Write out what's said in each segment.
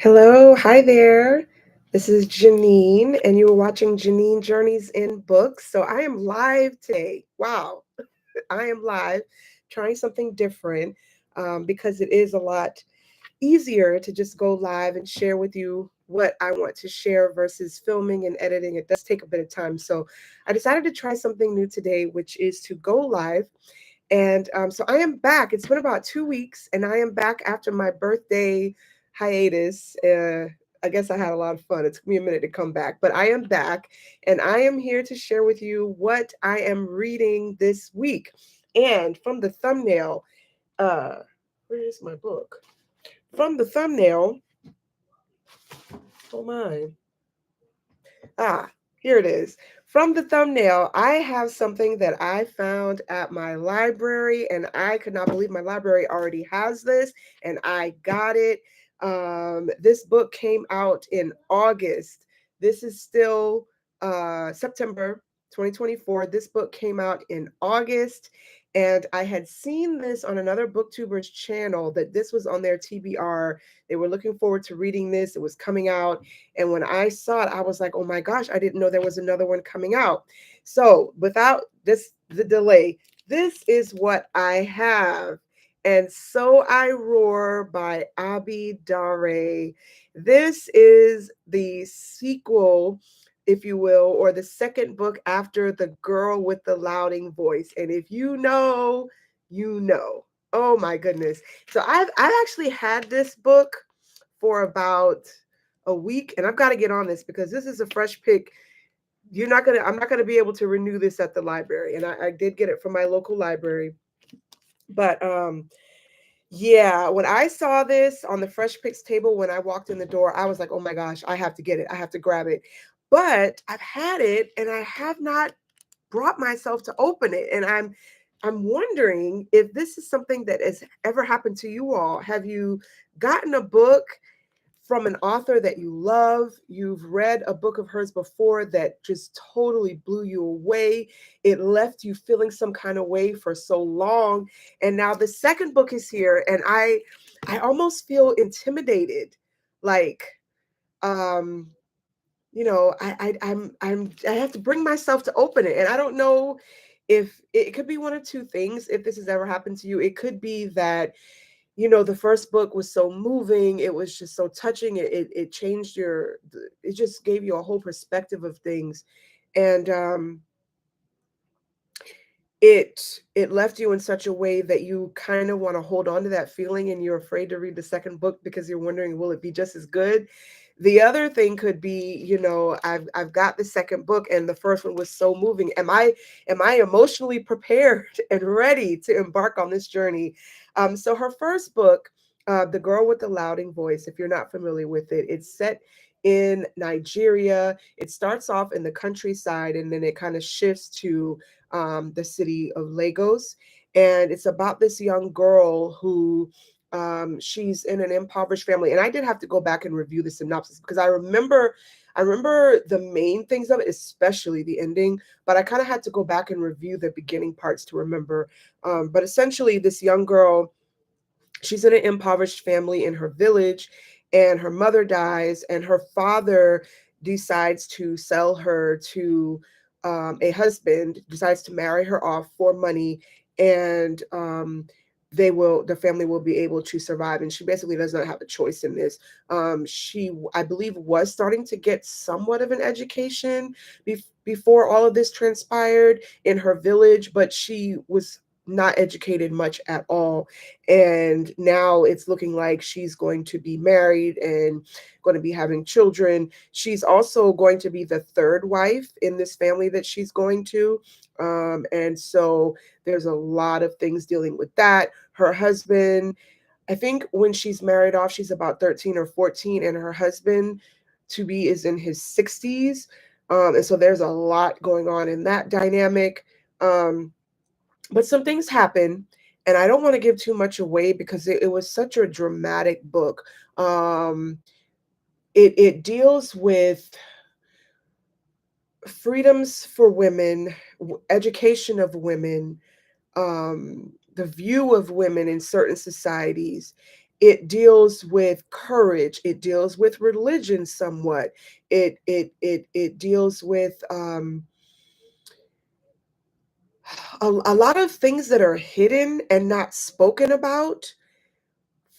Hello, hi there. This is Janine, and you're watching Janine Journeys in Books. So I am live today. Wow, I am live trying something different because it is a lot easier to just go live and share with you what I want to share versus filming and editing. It does take a bit of time. So I decided to try something new today, which is to go live. And so I am back. It's been about 2 weeks, and I am back after my birthday hiatus. I guess I had a lot of fun. It took me a minute to come back, but I am back, and I am here to share with you what I am reading this week. And from the thumbnail, uh, where is my book? From the thumbnail, oh my, here it is. From the thumbnail, I have something that I found at my library, and I could not believe my library already has this, and I got it. This book came out in August. This is still September 2024. This book came out in August, and I had seen this on another booktuber's channel that this was on their TBR. They were looking forward to reading this. It was coming out. And when I saw it, I was like, oh my gosh, I didn't know there was another one coming out. So without the delay, this is what I have. And So I Roar by Abi Daré. This is the sequel, if you will, or the second book after The Girl with the Louding Voice. And if you know, you know. Oh my goodness. So I've actually had this book for about a week, and I've got to get on this because this is a fresh pick. I'm not gonna be able to renew this at the library. And I did get it from my local library. But yeah, when I saw this on the fresh picks table when I walked in the door, I was like, oh my gosh, I have to get it. I have to grab it. But I've had it and I have not brought myself to open it. And I'm wondering if this is something that has ever happened to you all. Have you gotten a book from an author that you love? You've read a book of hers before that just totally blew you away. It left you feeling some kind of way for so long. And now the second book is here, and I almost feel intimidated. Like, um, I have to bring myself to open it. And I don't know if it could be one of two things. If this has ever happened to you, it could be that the first book was so moving, it was just so touching, it changed it just gave you a whole perspective of things. And it left you in such a way that you kind of want to hold on to that feeling, and you're afraid to read the second book because you're wondering, will it be just as good? The other thing could be, I've got the second book and the first one was so moving. Am I emotionally prepared and ready to embark on this journey? So her first book, The Girl with the Louding Voice, if you're not familiar with it, it's set in Nigeria. It starts off in the countryside and then it kind of shifts to the city of Lagos. And it's about this young girl who she's in an impoverished family. And I did have to go back and review the synopsis because I remember the main things of it, especially the ending, but I kind of had to go back and review the beginning parts to remember. But essentially, this young girl, she's in an impoverished family in her village, and her mother dies, and her father decides to sell her to a husband, decides to marry her off for money, and the family will be able to survive. And she basically does not have a choice in this. She, I believe, was starting to get somewhat of an education before all of this transpired in her village, but she was not educated much at all. And now it's looking like she's going to be married and going to be having children. She's also going to be the third wife in this family that she's going to. And so there's a lot of things dealing with that. Her husband, I think when she's married off, she's about 13 or 14, and her husband to be is in his 60s. And so there's a lot going on in that dynamic. But some things happen, and I don't want to give too much away because it was such a dramatic book. It deals with freedoms for women, education of women, the view of women in certain societies, It deals with courage. It deals with religion somewhat. It deals with a lot of things that are hidden and not spoken about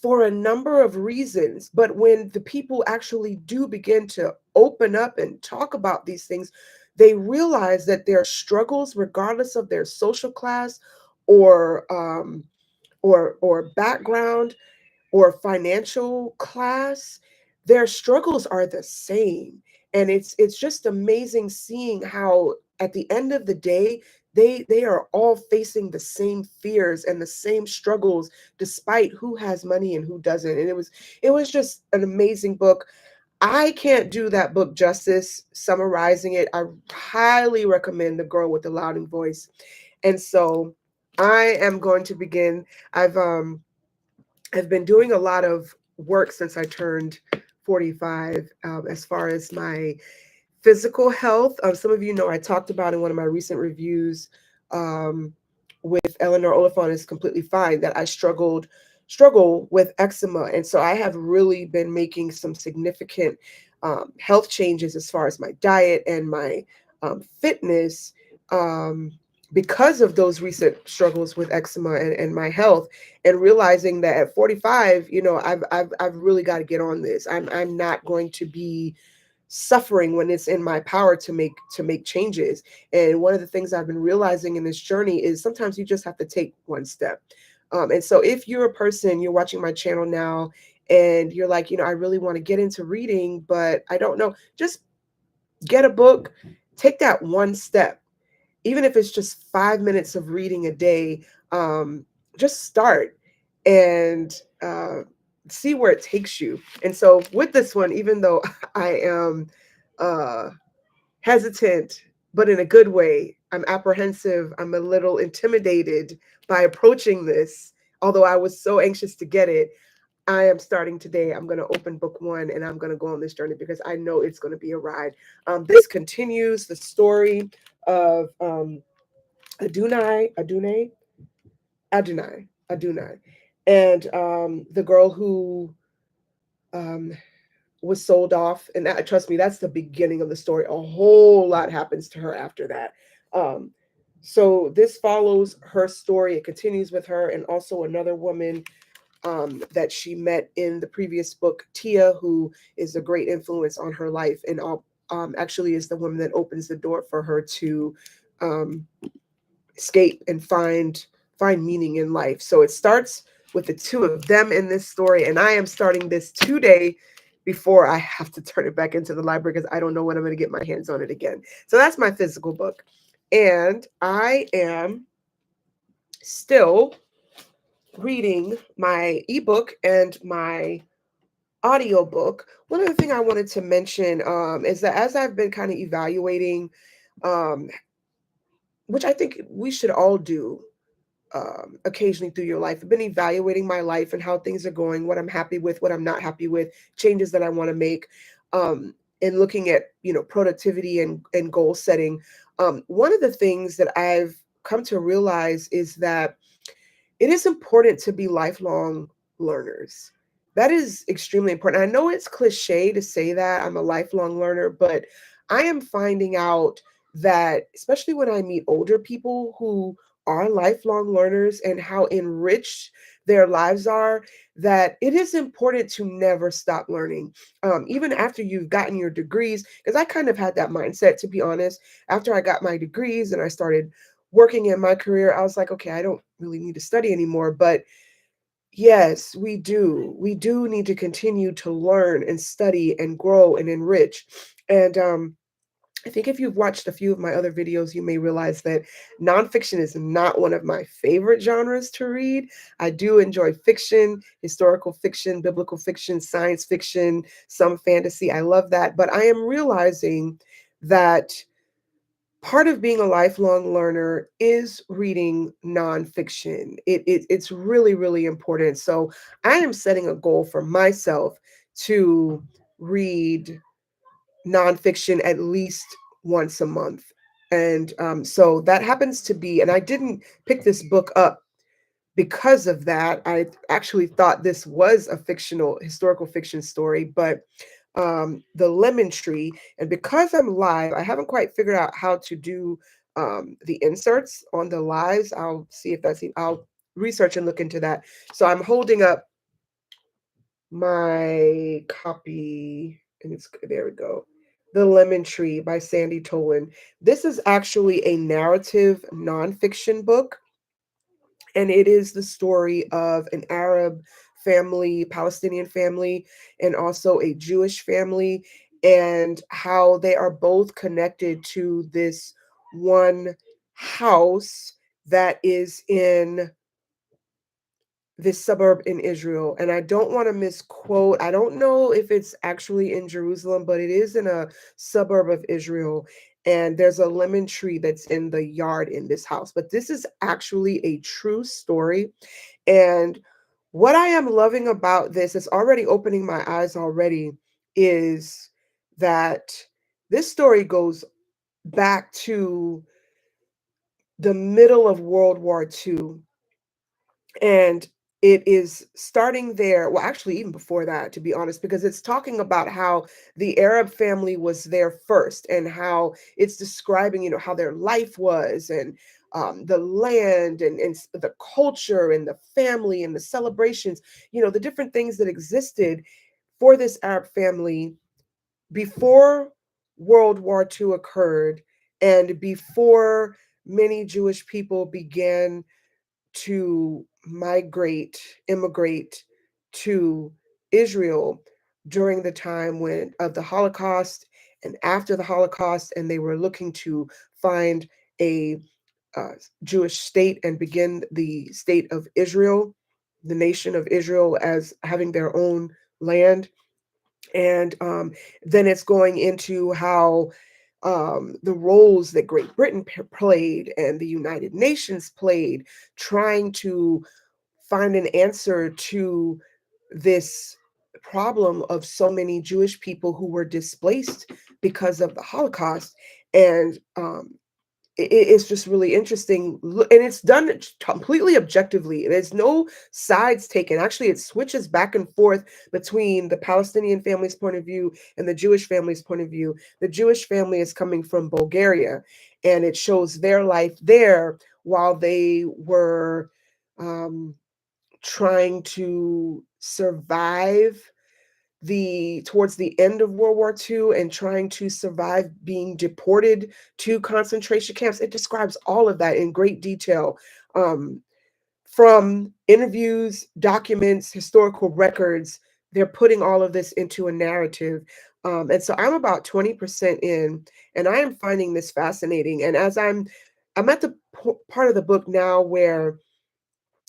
for a number of reasons. But when the people actually do begin to open up and talk about these things, they realize that their struggles, regardless of their social class or or background or financial class, their struggles are the same. And it's just amazing seeing how at the end of the day they are all facing the same fears and the same struggles despite who has money and who doesn't. And it was just an amazing book. I can't do that book justice summarizing it. I highly recommend The Girl with the Louding Voice. And so I am going to begin. I've been doing a lot of work since I turned 45, as far as my physical health. Some of you know I talked about in one of my recent reviews, with Eleanor Oliphant is completely fine, that I struggle with eczema, and so I have really been making some significant health changes as far as my diet and my fitness. Because of those recent struggles with eczema and my health, and realizing that at 45, I've really got to get on this. I'm not going to be suffering when it's in my power to make changes. And one of the things I've been realizing in this journey is sometimes you just have to take one step. And so if you're a person, you're watching my channel now, and you're like, I really want to get into reading, but I don't know, just get a book, take that one step, even if it's just 5 minutes of reading a day. Just start and see where it takes you. And so with this one, even though I am uh, hesitant, but in a good way, I'm apprehensive, I'm a little intimidated by approaching this, although I was so anxious to get it. I am starting today. I'm going to open book one and I'm going to go on this journey because I know it's going to be a ride. This continues the story of Adunai, and the girl who um, was sold off. And that, trust me, that's the beginning of the story. A whole lot happens to her after that. Um, so this follows her story. It continues with her and also another woman that she met in the previous book, Tia, who is a great influence on her life, and actually is the woman that opens the door for her to um, escape and find meaning in life. So it starts with the two of them in this story, and I am starting this today before I have to turn it back into the library because I don't know when I'm going to get my hands on it again. So that's my physical book. And I am still reading my ebook and my audiobook. One other thing I wanted to mention is that as I've been kind of evaluating, um, which I think we should all do occasionally through your life. I've been evaluating my life and how things are going, what I'm happy with, what I'm not happy with, changes that I want to make, and looking at productivity and goal setting. One of the things that I've come to realize is that it is important to be lifelong learners. That is extremely important. I know it's cliche to say that I'm a lifelong learner, but I am finding out that, especially when I meet older people who are lifelong learners and how enriched their lives are, that it is important to never stop learning. Even after you've gotten your degrees, because I kind of had that mindset, to be honest. After I got my degrees and I started working in my career, I was like, okay, I don't really need to study anymore. But yes, we do. We do need to continue to learn and study and grow and enrich. And I think if you've watched a few of my other videos, you may realize that nonfiction is not one of my favorite genres to read. I do enjoy fiction, historical fiction, biblical fiction, science fiction, some fantasy. I love that. But I am realizing that part of being a lifelong learner is reading nonfiction. It's really, really important. So I am setting a goal for myself to read nonfiction at least once a month. And so that happens to be, and I didn't pick this book up because of that, I actually thought this was a fictional historical fiction story, but the lemon tree. And because I'm live, I haven't quite figured out how to do the inserts on the lives. I'll see if I'll research and look into that. So I'm holding up my copy, and it's there we go. The Lemon Tree by Sandy Tolan. This is actually a narrative nonfiction book, and it is the story of an Arab family, Palestinian family, and also a Jewish family, and how they are both connected to this one house that is in this suburb in Israel. And I don't want to misquote. I don't know if it's actually in Jerusalem, but it is in a suburb of Israel. And there's a lemon tree that's in the yard in this house. But this is actually a true story. And what I am loving about this, it's already opening my eyes already, is that this story goes back to the middle of World War II. And it is starting there, well, actually, even before that, to be honest, because it's talking about how the Arab family was there first and how it's describing, how their life was and the land and the culture and the family and the celebrations, the different things that existed for this Arab family before World War II occurred and before many Jewish people began to immigrate to Israel during the time when of the Holocaust and after the Holocaust, and they were looking to find a Jewish state and begin the state of Israel, the nation of Israel as having their own land. And then it's going into how the roles that Great Britain played and the United Nations played, trying to find an answer to this problem of so many Jewish people who were displaced because of the Holocaust. And it's just really interesting. And it's done completely objectively. There's no sides taken. Actually, it switches back and forth between the Palestinian family's point of view and the Jewish family's point of view. The Jewish family is coming from Bulgaria, and it shows their life there while they were um, trying to survive towards the end of World War II and trying to survive being deported to concentration camps. It describes all of that in great detail, um, from interviews, documents, historical records. They're putting all of this into a narrative. And so I'm about 20% in, and I am finding this fascinating. And as I'm at the part of the book now where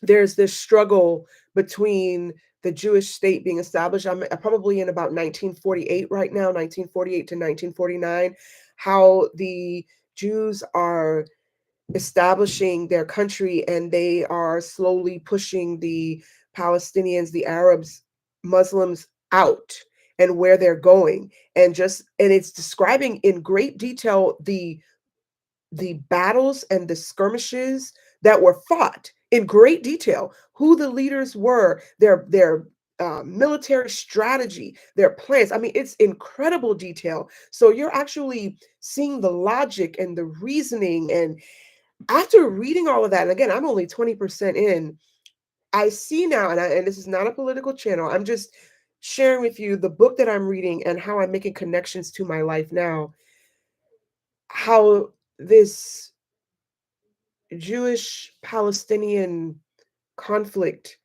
there's this struggle between the Jewish state being established. I'm probably in about 1948 right now, 1948 to 1949, how the Jews are establishing their country and they are slowly pushing the Palestinians, the Arabs, Muslims out and where they're going. And it's describing in great detail the battles and the skirmishes that were fought in great detail, who the leaders were, their military strategy, their plans. I mean, it's incredible detail. So you're actually seeing the logic and the reasoning. And after reading all of that, and again, I'm only 20% in, I see now, and this is not a political channel, I'm just sharing with you the book that I'm reading and how I'm making connections to my life now, how this Jewish Palestinian conflict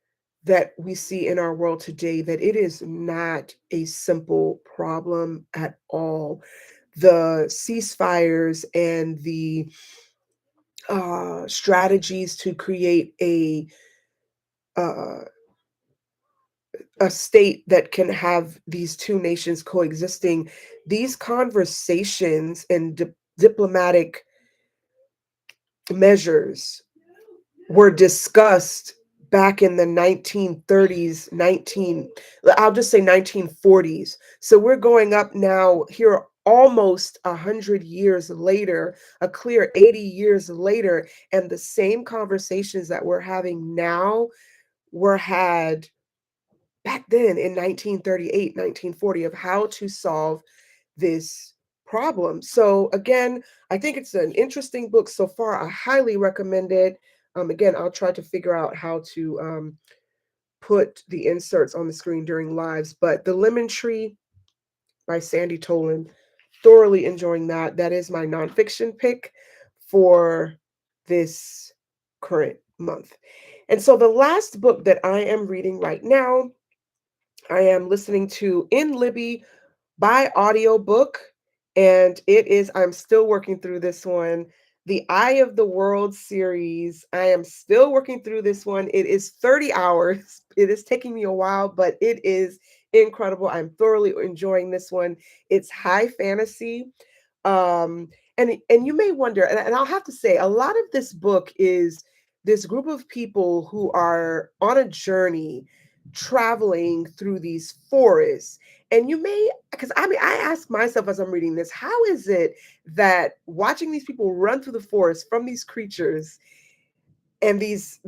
that we see in our world today, that it is not a simple problem at all. The ceasefires and the strategies to create uh, a state that can have these two nations coexisting, these conversations and diplomatic measures were discussed back in the 1930s, I'll just say 1940s. So we're going up now here almost 100 years later, a clear 80 years later, and the same conversations that we're having now were had back then in 1938, 1940, of how to solve this problem. So again, I think it's an interesting book so far. I highly recommend it. Again, I'll try to figure out how to put the inserts on the screen during lives. But The Lemon Tree by Sandy Tolan, thoroughly enjoying that. That is my nonfiction pick for this current month. And so the last book that I am reading right now, I am listening to In Libby by audiobook, and it is, I'm still working through this one, the Eye of the World series. I am still working through this one. It is 30 hours. It is taking me a while, but it is incredible. I'm thoroughly enjoying this one. It's high fantasy. And you may wonder, and I'll have to say, a lot of this book is this group of people who are on a journey traveling through these forests. And you may, because I mean, I ask myself as I'm reading this, how is it that watching these people run through the forest from these creatures and these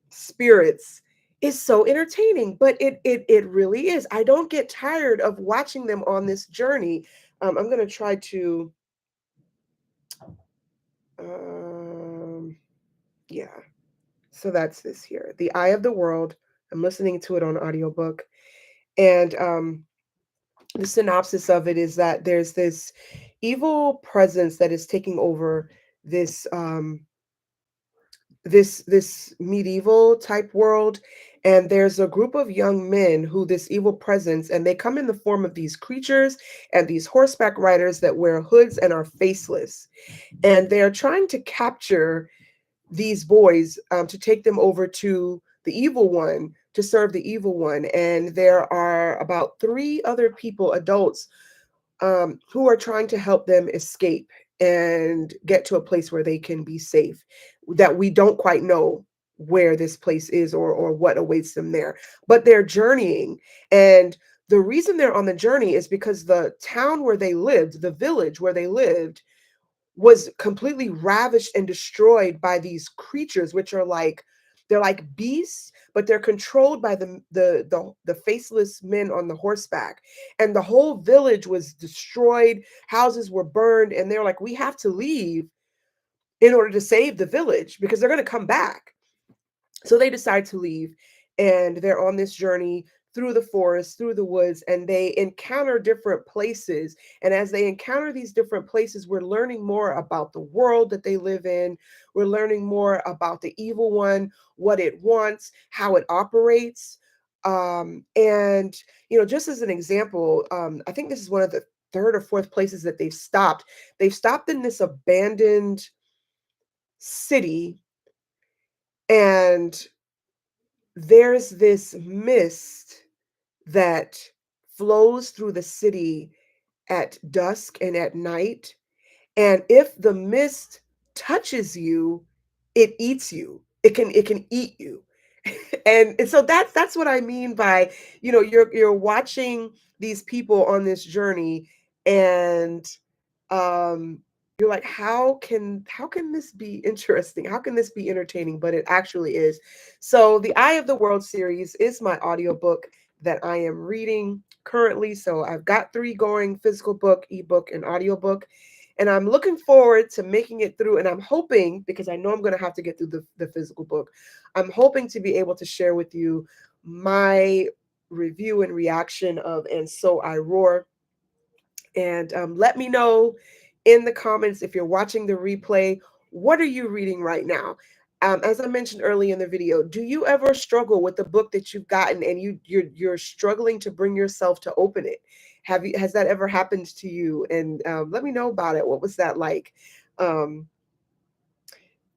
spirits is so entertaining? But it really is. I don't get tired of watching them on this journey. I'm gonna try to um yeah. So that's this here. The Eye of the World. I'm listening to it on audiobook. And the synopsis of it is that there's this evil presence that is taking over this this medieval type world, and there's a group of young men who this evil presence, and they come in the form of these creatures and these horseback riders that wear hoods and are faceless, and they're trying to capture these boys, to take them over to the evil one, to serve the evil one. And there are about three other people, adults, who are trying to help them escape and get to a place where they can be safe, that we don't quite know where this place is, or what awaits them there, but they're journeying. And the reason they're on the journey is because the town where they lived, the village where they lived, was completely ravished and destroyed by these creatures, which are like, they're like beasts, but they're controlled by the faceless men on the horseback. And the whole village was destroyed, houses were burned, and they're like, we have to leave in order to save the village because they're going to come back. So they decide to leave, and they're on this journey through the forest, through the woods, and they encounter different places. And as they encounter these different places, we're learning more about the world that they live in. We're learning more about the evil one, what it wants, how it operates. And, just as an example, I think this is one of the third or fourth places that they've stopped. They've stopped in this abandoned city, and there's this mist that flows through the city at dusk and at night. And if the mist touches you, it eats you. It can eat you. And so that's what I mean by, you're watching these people on this journey, and you're like, how can this be interesting? How can this be entertaining? But it actually is. So the Eye of the World series is my audiobook that I am reading currently. So I've got three going: physical book, ebook, and audiobook. And I'm looking forward to making it through. And I'm hoping, because I know I'm going to have to get through the physical book, I'm hoping to be able to share with you my review and reaction of And So I Roar. And let me know in the comments, if you're watching the replay, what are you reading right now? As I mentioned early in the video, do you ever struggle with the book that you've gotten, and you're struggling to bring yourself to open it? Has that ever happened to you? And let me know about it. What was that like? Um,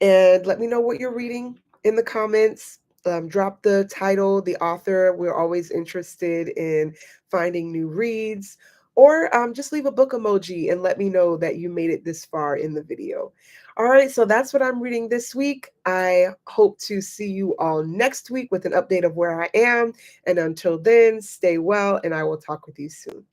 and let me know what you're reading in the comments. Drop the title, the author. We're always interested in finding new reads. Or just leave a book emoji and let me know that you made it this far in the video. All right, so that's what I'm reading this week. I hope to see you all next week with an update of where I am. And until then, stay well, and I will talk with you soon.